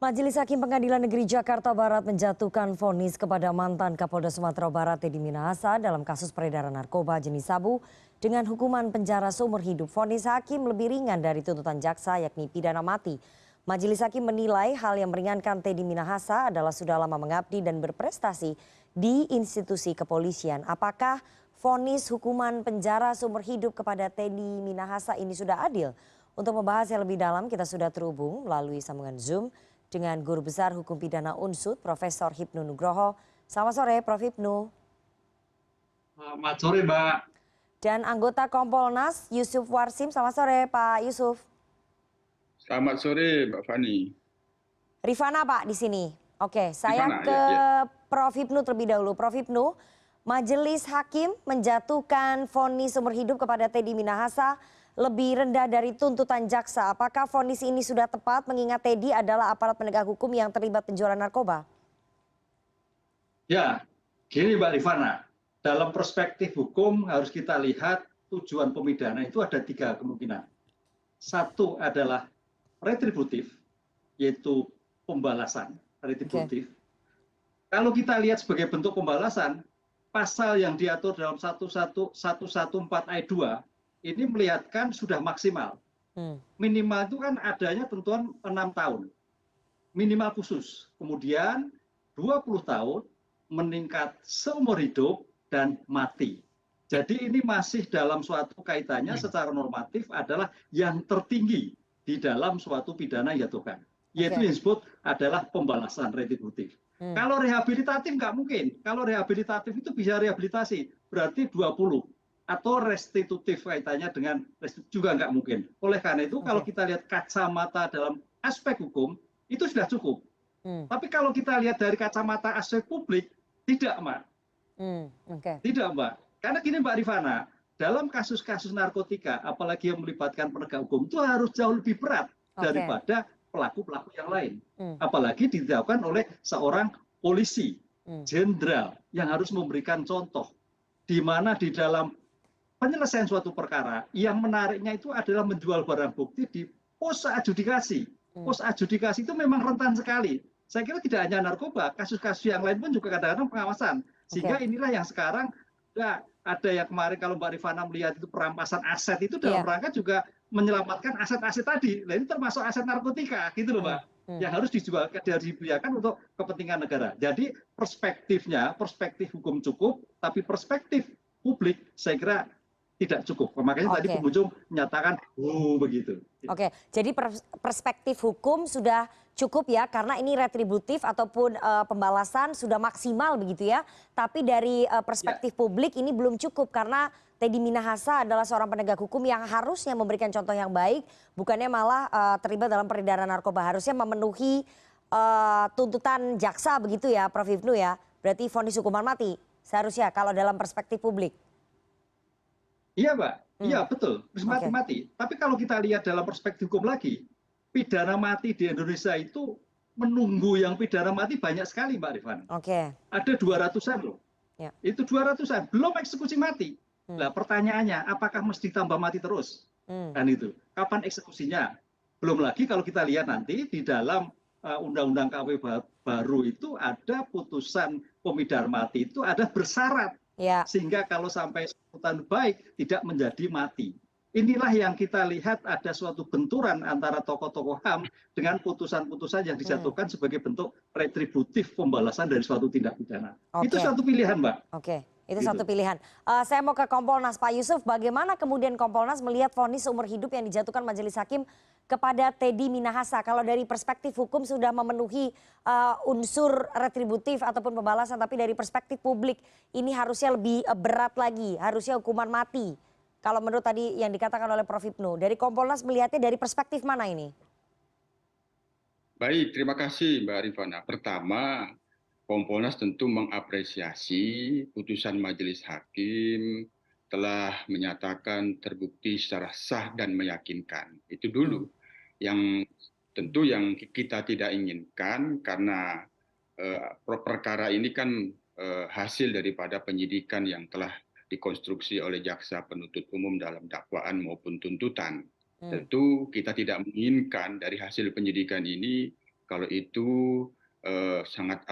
Majelis Hakim Pengadilan Negeri Jakarta Barat menjatuhkan vonis kepada mantan Kapolda Sumatera Barat Teddy Minahasa dalam kasus peredaran narkoba jenis sabu dengan hukuman penjara seumur hidup. Vonis hakim lebih ringan dari tuntutan jaksa yakni pidana mati. Majelis Hakim menilai hal yang meringankan Teddy Minahasa adalah sudah lama mengabdi dan berprestasi di institusi kepolisian. Apakah vonis hukuman penjara seumur hidup kepada Teddy Minahasa ini sudah adil? Untuk membahas yang lebih dalam kita sudah terhubung melalui sambungan Zoom dengan Guru Besar Hukum Pidana UNSUD, Profesor Hipnu Nugroho. Selamat sore, Prof. Hipnu. Selamat sore, Mbak. Dan anggota Kompolnas, Yusuf Warsim. Selamat sore, Pak Yusuf. Selamat sore, Mbak Fani. Rifana, Pak, di sini. Oke, saya Rifana, ke ya. Prof. Hipnu terlebih dahulu. Prof. Hipnu, Majelis Hakim menjatuhkan vonis seumur hidup kepada Teddy Minahasa lebih rendah dari tuntutan jaksa. Apakah vonis ini sudah tepat mengingat Teddy adalah aparat penegak hukum yang terlibat penjualan narkoba? Ya, gini Mbak Rifana, dalam perspektif hukum harus kita lihat tujuan pemidana itu ada 3 kemungkinan. Satu adalah retributif, yaitu pembalasan retributif. Kalau kita lihat sebagai bentuk pembalasan, pasal yang diatur dalam 114 ayat 2 ini melihatkan sudah maksimal. Minimal itu kan adanya tentuan 6 tahun. Minimal khusus. Kemudian 20 tahun meningkat seumur hidup dan mati. Jadi ini masih dalam suatu kaitannya secara normatif adalah yang tertinggi di dalam suatu pidana yang dijatuhkan. Yaitu yang disebut adalah pembalasan retributif. Kalau rehabilitatif nggak mungkin. Kalau rehabilitatif itu bisa rehabilitasi. Berarti 20. Atau restitutif kaitannya dengan restitutif juga nggak mungkin. Oleh karena itu kalau kita lihat kacamata dalam aspek hukum itu sudah cukup. Tapi kalau kita lihat dari kacamata aspek publik tidak, Mbak. Tidak, Mbak. Karena gini Mbak Rifana, dalam kasus-kasus narkotika apalagi yang melibatkan penegak hukum itu harus jauh lebih berat daripada pelaku-pelaku yang lain. Apalagi dilakukan oleh seorang polisi jenderal yang harus memberikan contoh di mana di dalam penyelesaian suatu perkara yang menariknya itu adalah menjual barang bukti di pos adjudikasi. Pos adjudikasi itu memang rentan sekali. Saya kira tidak hanya narkoba, kasus-kasus yang lain pun juga kadang-kadang pengawasan. Sehingga inilah yang sekarang ada yang kemarin kalau Mbak Rifana melihat itu perampasan aset itu dalam rangka juga menyelamatkan aset-aset tadi. Nah, ini termasuk aset narkotika gitu loh, Mbak. Yang harus dijual dibeliakan untuk kepentingan negara. Jadi perspektifnya, perspektif hukum cukup, tapi perspektif publik saya kira tidak cukup. Makanya tadi pengunjung menyatakan, begitu. Oke, jadi perspektif hukum sudah cukup ya, karena ini retributif ataupun pembalasan sudah maksimal begitu ya. Tapi dari perspektif publik ini belum cukup karena Teddy Minahasa adalah seorang penegak hukum yang harusnya memberikan contoh yang baik, bukannya malah terlibat dalam peredaran narkoba. Harusnya memenuhi tuntutan jaksa begitu ya, Prof. Hipnu ya. Berarti vonis hukuman mati seharusnya kalau dalam perspektif publik. Iya, Mbak. Iya, betul. Mati-mati. Tapi kalau kita lihat dalam perspektif hukum lagi, pidana mati di Indonesia itu menunggu yang pidana mati banyak sekali, Mbak Rifana. Ada 200-an loh. Itu 200-an. Belum eksekusi mati. Nah, pertanyaannya, apakah mesti tambah mati terus? Kan itu. Kapan eksekusinya? Belum lagi kalau kita lihat nanti di dalam Undang-Undang KW baru itu ada putusan pemidana mati itu ada bersyarat. Sehingga kalau sampai 10 tahun baik tidak menjadi mati. Inilah yang kita lihat ada suatu benturan antara tokoh-tokoh HAM dengan putusan-putusan yang dijatuhkan sebagai bentuk retributif pembalasan dari suatu tindak pidana. Itu suatu pilihan, Mbak. Itu satu pilihan. Saya mau ke Kompolnas, Pak Yusuf. Bagaimana kemudian Kompolnas melihat vonis seumur hidup yang dijatuhkan Majelis Hakim kepada Teddy Minahasa? Kalau dari perspektif hukum sudah memenuhi unsur retributif ataupun pembalasan, tapi dari perspektif publik ini harusnya lebih berat lagi, harusnya hukuman mati. Kalau menurut tadi yang dikatakan oleh Prof. Hipnu, dari Kompolnas melihatnya dari perspektif mana ini? Baik, terima kasih Mbak Rifana. Pertama, Kompolnas tentu mengapresiasi putusan Majelis Hakim telah menyatakan terbukti secara sah dan meyakinkan. Itu dulu yang tentu yang kita tidak inginkan karena perkara ini kan hasil daripada penyidikan yang telah dikonstruksi oleh jaksa penuntut umum dalam dakwaan maupun tuntutan. Tentu kita tidak menginginkan dari hasil penyidikan ini kalau itu sangat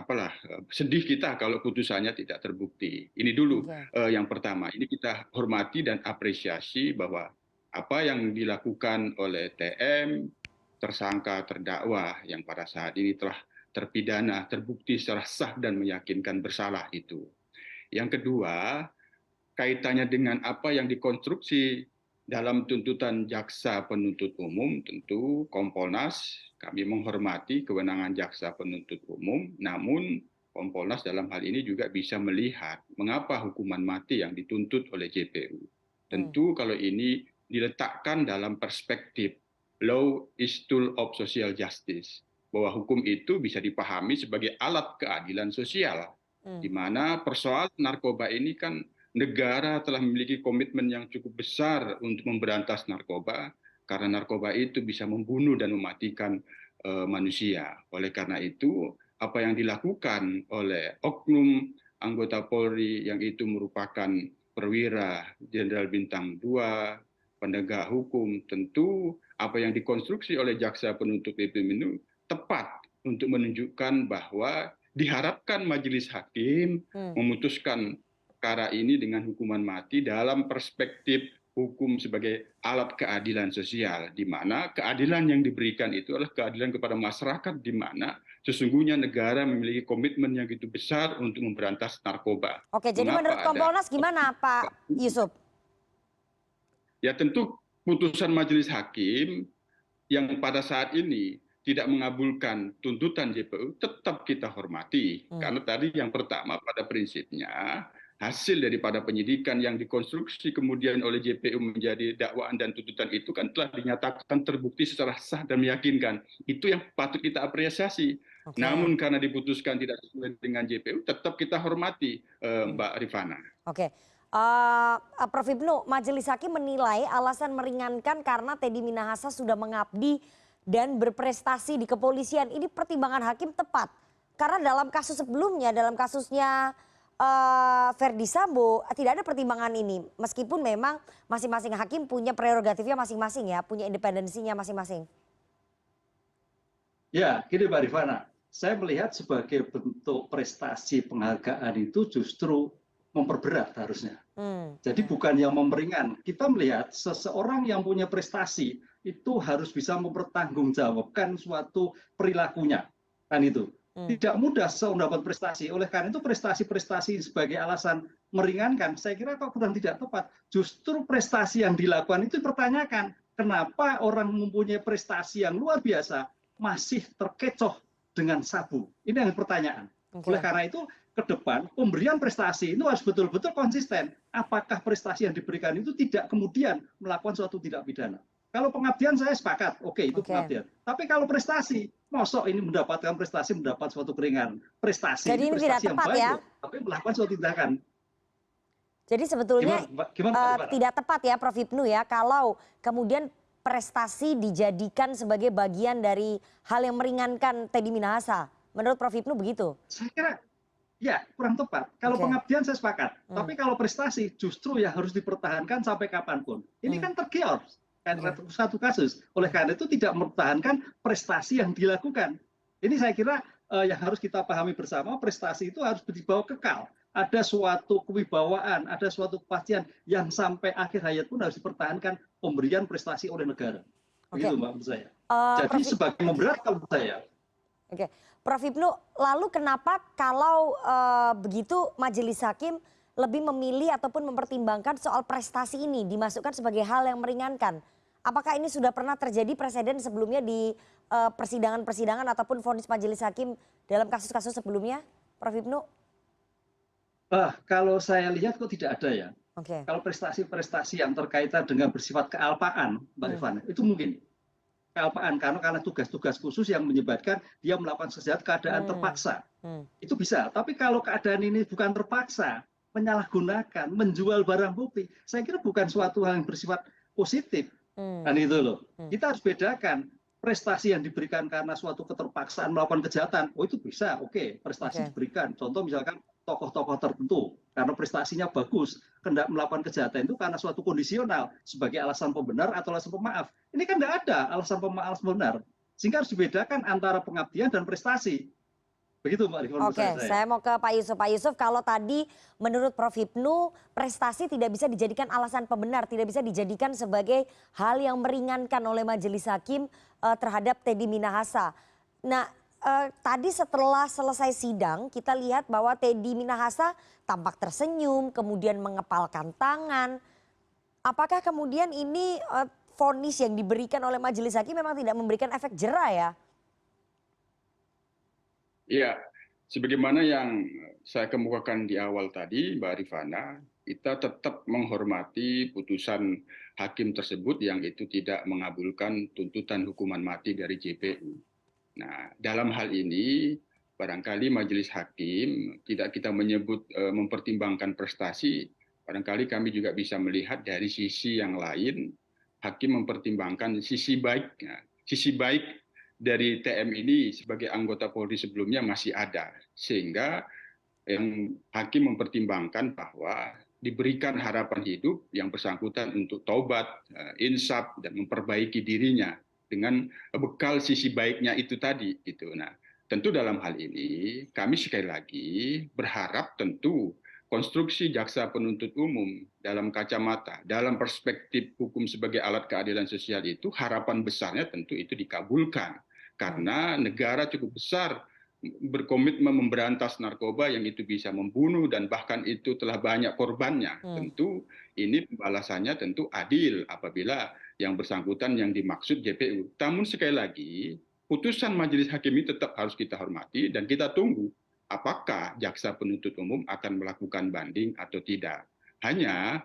sedih kita kalau putusannya tidak terbukti. Ini dulu Oke. yang pertama. Ini kita hormati dan apresiasi bahwa apa yang dilakukan oleh TM, tersangka terdakwa yang pada saat ini telah terpidana, terbukti secara sah dan meyakinkan bersalah itu. Yang kedua, kaitannya dengan apa yang dikonstruksi dalam tuntutan jaksa penuntut umum, tentu Kompolnas, kami menghormati kewenangan jaksa penuntut umum, namun Kompolnas dalam hal ini juga bisa melihat mengapa hukuman mati yang dituntut oleh JPU. Tentu kalau ini diletakkan dalam perspektif law is tool of social justice, bahwa hukum itu bisa dipahami sebagai alat keadilan sosial, di mana persoalan narkoba ini kan negara telah memiliki komitmen yang cukup besar untuk memberantas narkoba, karena narkoba itu bisa membunuh dan mematikan manusia. Oleh karena itu, apa yang dilakukan oleh oknum anggota Polri yang itu merupakan perwira Jenderal Bintang 2, penegak hukum, tentu apa yang dikonstruksi oleh jaksa penuntut umum tepat untuk menunjukkan bahwa diharapkan majelis hakim memutuskan perkara ini dengan hukuman mati dalam perspektif hukum sebagai alat keadilan sosial, di mana keadilan yang diberikan itu adalah keadilan kepada masyarakat, di mana sesungguhnya negara memiliki komitmen yang begitu besar untuk memberantas narkoba. Oke, jadi menurut Kompolnas gimana Pak Yusuf? Ya tentu putusan majelis hakim yang pada saat ini tidak mengabulkan tuntutan JPU tetap kita hormati. Karena tadi yang pertama pada prinsipnya hasil daripada penyidikan yang dikonstruksi kemudian oleh JPU menjadi dakwaan dan tuntutan itu kan telah dinyatakan terbukti secara sah dan meyakinkan. Itu yang patut kita apresiasi. Namun karena diputuskan tidak sesuai dengan JPU, tetap kita hormati, Mbak Rifana. Oke. Prof. Ibnu, majelis hakim menilai alasan meringankan karena Teddy Minahasa sudah mengabdi dan berprestasi di kepolisian. Ini pertimbangan hakim tepat. Karena dalam kasus sebelumnya, dalam kasusnya Verdi Sambo tidak ada pertimbangan ini, meskipun memang masing-masing hakim punya prerogatifnya masing-masing ya, punya independensinya masing-masing. Ya, gini Mbak Rifana, saya melihat sebagai bentuk prestasi penghargaan itu justru memperberat harusnya. Jadi bukan yang memperingan. Kita melihat seseorang yang punya prestasi itu harus bisa mempertanggungjawabkan suatu perilakunya, kan itu. Tidak mudah seorang dapat prestasi. Oleh karena itu prestasi-prestasi sebagai alasan meringankan, saya kira kok kurang tidak tepat. Justru prestasi yang dilakukan itu dipertanyakan. Kenapa orang mempunyai prestasi yang luar biasa masih terkecoh dengan sabu? Ini yang pertanyaan. Oleh karena itu ke depan pemberian prestasi itu harus betul-betul konsisten. Apakah prestasi yang diberikan itu tidak kemudian melakukan suatu tindak pidana? Kalau pengabdian saya sepakat, oke itu pengabdian. Tapi kalau prestasi, mosok ini mendapatkan prestasi mendapat suatu keringan. Prestasi jadi ini prestasi tidak tepat yang baik, ya? Tapi melakukan suatu tindakan. Jadi sebetulnya gimana? tidak tepat ya Prof. Ibnu ya kalau kemudian prestasi dijadikan sebagai bagian dari hal yang meringankan Teddy Minahasa. Menurut Prof. Ibnu begitu? Saya kira ya kurang tepat. Kalau pengabdian saya sepakat. Tapi kalau prestasi justru yang harus dipertahankan sampai kapanpun. Ini kan tergiur. Satu kasus. Oleh karena itu tidak mempertahankan prestasi yang dilakukan. Ini saya kira yang harus kita pahami bersama, prestasi itu harus dibawa kekal. Ada suatu kewibawaan, ada suatu kepastian yang sampai akhir hayat pun harus dipertahankan pemberian prestasi oleh negara. Begitu Mbak menurut saya. Jadi sebagai memberat kalau menurut saya. Oke, Prof. Ibnu, lalu kenapa kalau begitu majelis hakim lebih memilih ataupun mempertimbangkan soal prestasi ini dimasukkan sebagai hal yang meringankan? Apakah ini sudah pernah terjadi presiden sebelumnya di persidangan-persidangan ataupun vonis majelis hakim dalam kasus-kasus sebelumnya, Prof. Ibnu? Kalau saya lihat kok tidak ada ya. Oke. Kalau prestasi-prestasi yang terkaitan dengan bersifat kealpaan, Mbak Rifana, itu mungkin. Kealpaan karena tugas-tugas khusus yang menyebabkan dia melakukan sesuatu keadaan terpaksa. Itu bisa. Tapi kalau keadaan ini bukan terpaksa, menyalahgunakan, menjual barang bukti, saya kira bukan suatu hal yang bersifat positif. Dan itu loh. Kita harus bedakan prestasi yang diberikan karena suatu keterpaksaan melakukan kejahatan. Oh itu bisa, oke, prestasi diberikan. Contoh misalkan tokoh-tokoh tertentu karena prestasinya bagus, hendak melakukan kejahatan itu karena suatu kondisional sebagai alasan pembenar atau alasan pemaaf. Ini kan tidak ada alasan pemaaf benar. Sehingga harus dibedakan antara pengabdian dan prestasi. Begitu Mbak Rifana. Oke, saya mau ke Pak Yusuf. Pak Yusuf, kalau tadi menurut Prof. Hipnu, prestasi tidak bisa dijadikan alasan pembenar, tidak bisa dijadikan sebagai hal yang meringankan oleh majelis hakim terhadap Teddy Minahasa. Nah, tadi setelah selesai sidang, kita lihat bahwa Teddy Minahasa tampak tersenyum, kemudian mengepalkan tangan. Apakah kemudian ini vonis yang diberikan oleh majelis hakim memang tidak memberikan efek jera ya? Iya, sebagaimana yang saya kemukakan di awal tadi, Mbak Rifana, kita tetap menghormati putusan hakim tersebut yang itu tidak mengabulkan tuntutan hukuman mati dari JPU. Nah, dalam hal ini, barangkali majelis hakim tidak kita menyebut mempertimbangkan prestasi, barangkali kami juga bisa melihat dari sisi yang lain, hakim mempertimbangkan sisi baik dari TM ini sebagai anggota Polri sebelumnya masih ada, sehingga hakim mempertimbangkan bahwa diberikan harapan hidup yang bersangkutan untuk taubat, insaf, dan memperbaiki dirinya dengan bekal sisi baiknya itu tadi. Gitu. Nah, tentu dalam hal ini kami sekali lagi berharap tentu konstruksi jaksa penuntut umum dalam kacamata, dalam perspektif hukum sebagai alat keadilan sosial itu harapan besarnya tentu itu dikabulkan. Karena negara cukup besar berkomitmen memberantas narkoba yang itu bisa membunuh dan bahkan itu telah banyak korbannya. Tentu ini pembalasannya tentu adil apabila yang bersangkutan yang dimaksud JPU. Namun sekali lagi, putusan majelis hakim ini tetap harus kita hormati dan kita tunggu apakah jaksa penuntut umum akan melakukan banding atau tidak. Hanya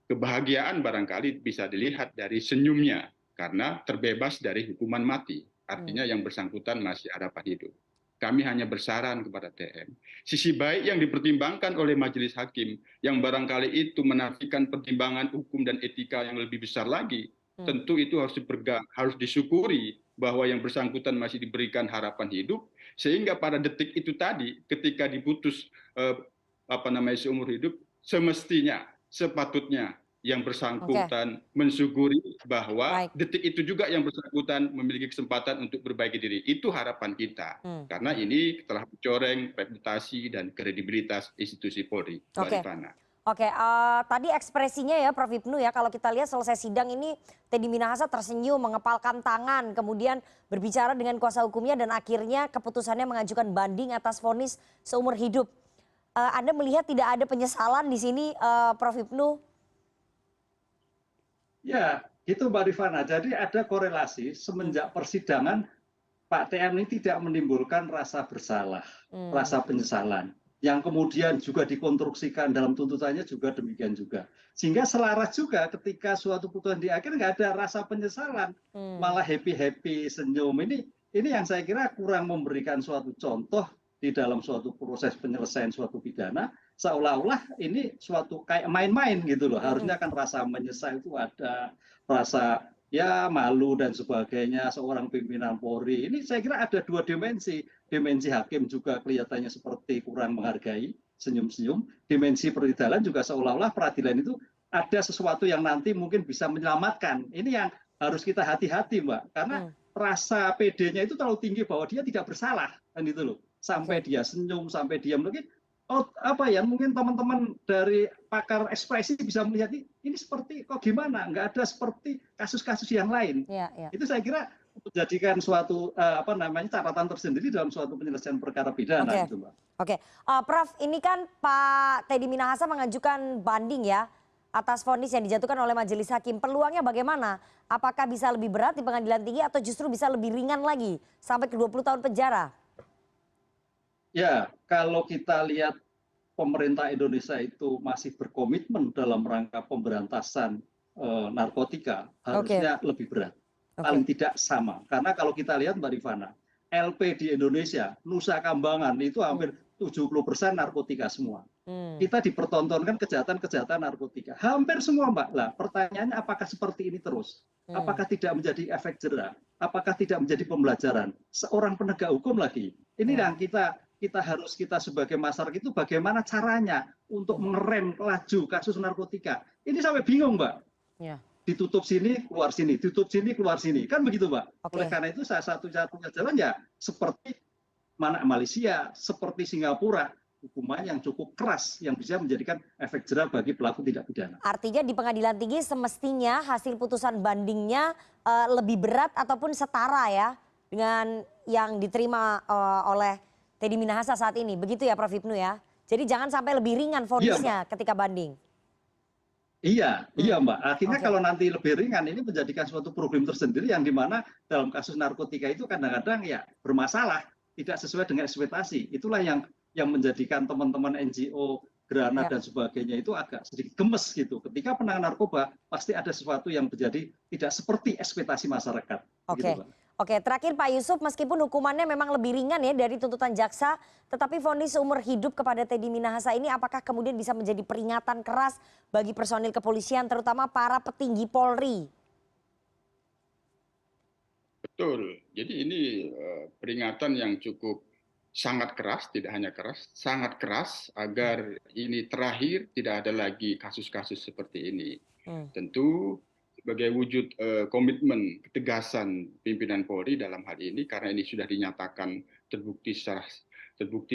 kebahagiaan barangkali bisa dilihat dari senyumnya karena terbebas dari hukuman mati. Artinya yang bersangkutan masih harapan hidup. Kami hanya bersaran kepada TM. Sisi baik yang dipertimbangkan oleh majelis hakim yang barangkali itu menafikan pertimbangan hukum dan etika yang lebih besar lagi. Tentu itu harus disyukuri bahwa yang bersangkutan masih diberikan harapan hidup sehingga pada detik itu tadi ketika diputus seumur hidup semestinya sepatutnya yang bersangkutan mensyukuri bahwa detik itu juga yang bersangkutan memiliki kesempatan untuk berbaiki diri. Itu harapan kita. Karena ini telah mencoreng reputasi dan kredibilitas institusi Polri. Oke, tadi ekspresinya ya Prof. Hipnu ya, kalau kita lihat selesai sidang ini Teddy Minahasa tersenyum, mengepalkan tangan, kemudian berbicara dengan kuasa hukumnya dan akhirnya keputusannya mengajukan banding atas vonis seumur hidup. Anda melihat tidak ada penyesalan di sini, Prof. Hipnu? Ya, gitu Mbak Rifana. Jadi ada korelasi semenjak persidangan Pak TM ini tidak menimbulkan rasa bersalah, rasa penyesalan. Yang kemudian juga dikonstruksikan dalam tuntutannya juga demikian juga. Sehingga selaras juga ketika suatu putusan di akhir nggak ada rasa penyesalan, malah happy-happy, senyum. Ini yang saya kira kurang memberikan suatu contoh di dalam suatu proses penyelesaian suatu pidana, seolah-olah ini suatu kayak main-main gitu loh. Harusnya kan rasa menyesal itu ada, rasa ya malu dan sebagainya seorang pimpinan Polri. Ini saya kira ada dua dimensi. Dimensi hakim juga kelihatannya seperti kurang menghargai, senyum-senyum. Dimensi peradilan juga seolah-olah peradilan itu ada sesuatu yang nanti mungkin bisa menyelamatkan. Ini yang harus kita hati-hati Mbak. Karena rasa PD-nya itu terlalu tinggi bahwa dia tidak bersalah. Kan itu loh. Sampai dia senyum, sampai dia mungkin mungkin teman-teman dari pakar ekspresi bisa melihat ini seperti kok gimana, nggak ada seperti kasus-kasus yang lain. Itu saya kira menjadikan suatu catatan tersendiri dalam suatu penyelesaian perkara pidana. Gitu, Mbak. Prof, ini kan Pak Teddy Minahasa mengajukan banding ya atas vonis yang dijatuhkan oleh majelis hakim. Peluangnya bagaimana? Apakah bisa lebih berat di pengadilan tinggi atau justru bisa lebih ringan lagi sampai ke 20 tahun penjara? Ya, kalau kita lihat pemerintah Indonesia itu masih berkomitmen dalam rangka pemberantasan narkotika, harusnya lebih berat. Paling tidak sama. Karena kalau kita lihat Mbak Rifana, LP di Indonesia, Nusa Kambangan itu hampir 70% narkotika semua. Kita dipertontonkan kejahatan-kejahatan narkotika. Hampir semua Mbak. Lah, pertanyaannya apakah seperti ini terus? Apakah tidak menjadi efek jera? Apakah tidak menjadi pembelajaran? Seorang penegak hukum lagi. Ini yang kita sebagai masyarakat itu bagaimana caranya untuk mengerem laju kasus narkotika. Ini sampai bingung Mbak. ditutup sini, keluar sini, ditutup sini, keluar sini. Kan begitu, Mbak. Oke. Oleh karena itu salah satu-satunya jalan ya seperti Malaysia, seperti Singapura, hukuman yang cukup keras yang bisa menjadikan efek jerah bagi pelaku tindak pidana. Artinya di pengadilan tinggi semestinya hasil putusan bandingnya lebih berat ataupun setara ya dengan yang diterima oleh Teddy Minahasa saat ini. Begitu ya Prof. Hipnu ya. Jadi jangan sampai lebih ringan vonisnya ketika banding. Iya, Mbak. Akhirnya Oke. kalau nanti lebih ringan ini menjadikan suatu problem tersendiri yang dimana dalam kasus narkotika itu kadang-kadang ya bermasalah, tidak sesuai dengan ekspektasi. Itulah yang menjadikan teman-teman NGO, Granat Ya. dan sebagainya itu agak sedikit gemes gitu. Ketika penanganan narkoba pasti ada sesuatu yang menjadi tidak seperti ekspektasi masyarakat. Oke. Begitu, Mbak. Oke, terakhir Pak Yusuf, meskipun hukumannya memang lebih ringan ya dari tuntutan jaksa, tetapi vonis seumur hidup kepada Teddy Minahasa ini apakah kemudian bisa menjadi peringatan keras bagi personil kepolisian, terutama para petinggi Polri? Betul. Jadi ini peringatan yang cukup sangat keras, tidak hanya keras, sangat keras agar ini terakhir tidak ada lagi kasus-kasus seperti ini. Tentu sebagai wujud komitmen ketegasan pimpinan Polri dalam hal ini, karena ini sudah dinyatakan terbukti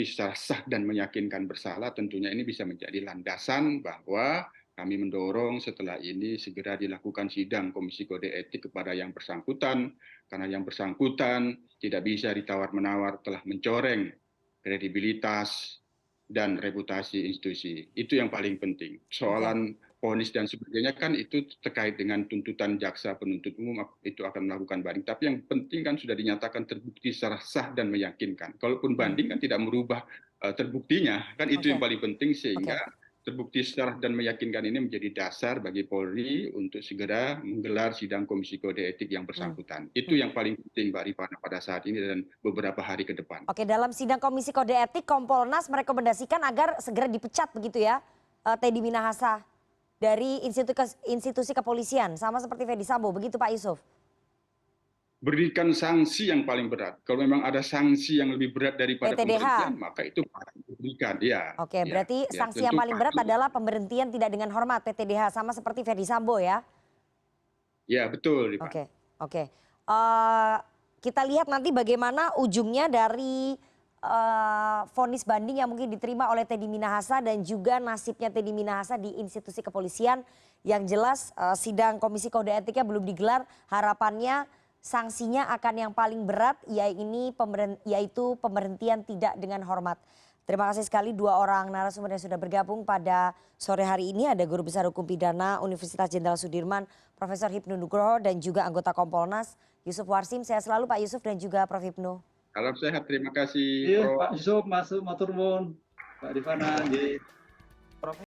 secara sah dan meyakinkan bersalah, tentunya ini bisa menjadi landasan bahwa kami mendorong setelah ini segera dilakukan sidang Komisi Kode Etik kepada yang bersangkutan, karena yang bersangkutan tidak bisa ditawar-menawar telah mencoreng kredibilitas dan reputasi institusi. Itu yang paling penting. Soalan vonis dan sebagainya kan itu terkait dengan tuntutan jaksa penuntut umum itu akan melakukan banding. Tapi yang penting kan sudah dinyatakan terbukti secara sah dan meyakinkan. Kalaupun banding kan tidak merubah terbuktinya, kan itu yang paling penting sehingga terbukti secara dan meyakinkan ini menjadi dasar bagi Polri untuk segera menggelar sidang Komisi Kode Etik yang bersangkutan. Itu yang paling penting Mbak Rifana pada saat ini dan beberapa hari ke depan. Oke, dalam sidang Komisi Kode Etik, Kompolnas merekomendasikan agar segera dipecat begitu ya Teddy Minahasa dari institusi kepolisian, sama seperti Ferdy Sambo, begitu Pak Yusuf? Berikan sanksi yang paling berat. Kalau memang ada sanksi yang lebih berat daripada PTDH. pemberhentian, maka itu patut diberikan. Ya, Oke, ya, berarti ya, sanksi yang tentu paling berat patut. adalah pemberhentian tidak dengan hormat PTDH, sama seperti Ferdy Sambo ya? Ya, betul. Oke, oke. Kita lihat nanti bagaimana ujungnya dari vonis banding yang mungkin diterima oleh Teddy Minahasa dan juga nasibnya Teddy Minahasa di institusi kepolisian. Yang jelas sidang Komisi Kode Etiknya belum digelar, harapannya sanksinya akan yang paling berat yaitu pemberhentian tidak dengan hormat. Terima kasih sekali dua orang narasumber yang sudah bergabung pada sore hari ini. Ada Guru Besar Hukum Pidana Universitas Jenderal Sudirman, Profesor Hipnu Nugroho, dan juga anggota Kompolnas Yusuf Warsim. Sehat selalu Pak Yusuf dan juga Prof. Hipnu. Salam sehat, terima kasih. Iya, Pak Yusuf, Mas Matur nuwun, Mbak Rifana.